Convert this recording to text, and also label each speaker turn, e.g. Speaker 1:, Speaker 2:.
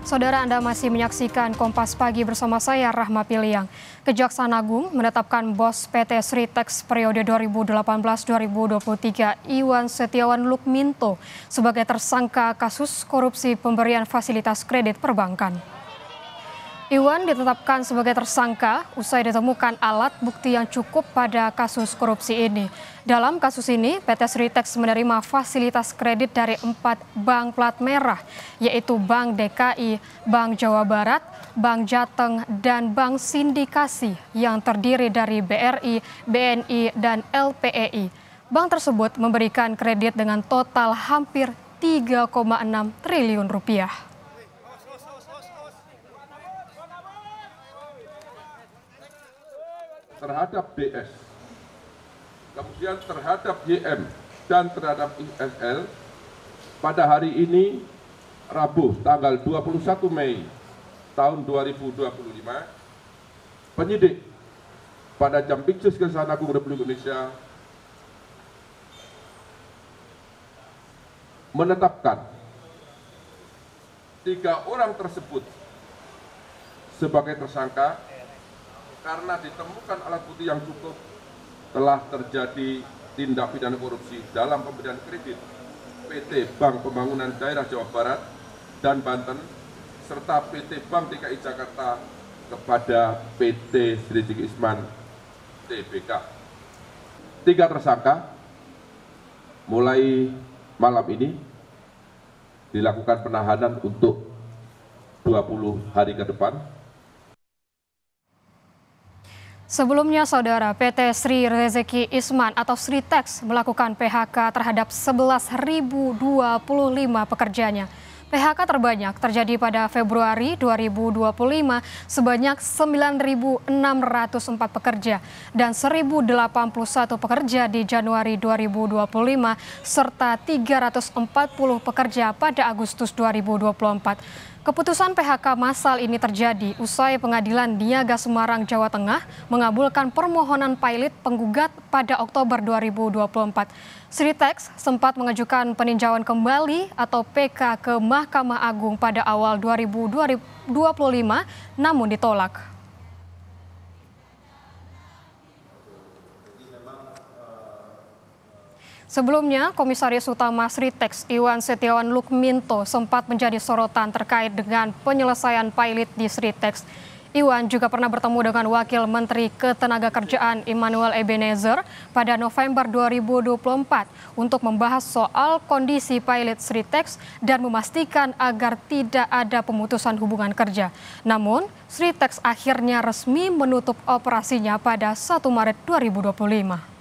Speaker 1: Saudara, Anda masih menyaksikan Kompas Pagi bersama saya, Rahma Piliang. Kejaksaan Agung menetapkan bos PT Sritex periode 2018-2023 Iwan Setiawan Lukminto sebagai tersangka kasus korupsi pemberian fasilitas kredit perbankan. Iwan ditetapkan sebagai tersangka usai ditemukan alat bukti yang cukup pada kasus korupsi ini. Dalam kasus ini, PT Sritex menerima fasilitas kredit dari 4 bank plat merah, yaitu Bank DKI, Bank Jawa Barat, Bank Jateng, dan Bank Sindikasi yang terdiri dari BRI, BNI, dan LPEI. Bank tersebut memberikan kredit dengan total hampir 3,6 triliun rupiah.
Speaker 2: Terhadap DS, kemudian terhadap YM dan terhadap ISL pada hari ini Rabu tanggal 21 Mei tahun 2025 penyidik pada Jampitsus Kejaksaan Agung Republik Indonesia menetapkan 3 orang tersebut sebagai tersangka karena ditemukan alat bukti yang cukup telah terjadi tindak pidana korupsi dalam pemberian kredit PT Bank Pembangunan Daerah Jawa Barat dan Banten serta PT Bank DKI Jakarta kepada PT Sritex Isman Tbk. 3 tersangka mulai malam ini dilakukan penahanan untuk 20 hari ke depan.
Speaker 1: Sebelumnya, Saudara, PT Sri Rezeki Isman atau Sritex melakukan PHK terhadap 11.025 pekerjanya. PHK terbanyak terjadi pada Februari 2025 sebanyak 9.604 pekerja dan 1.081 pekerja di Januari 2025 serta 340 pekerja pada Agustus 2024. Keputusan PHK massal ini terjadi usai Pengadilan Niaga Semarang, Jawa Tengah mengabulkan permohonan pilot penggugat pada Oktober 2024. Sritex sempat mengajukan peninjauan kembali atau PK ke Mahkamah Agung pada awal 2025 namun ditolak. Sebelumnya, Komisaris Utama Sritex Iwan Setiawan Lukminto sempat menjadi sorotan terkait dengan penyelesaian pilot di Sritex. Iwan juga pernah bertemu dengan Wakil Menteri Ketenagakerjaan Immanuel Ebenezer pada November 2024 untuk membahas soal kondisi pilot Sritex dan memastikan agar tidak ada pemutusan hubungan kerja. Namun, Sritex akhirnya resmi menutup operasinya pada 1 Maret 2025.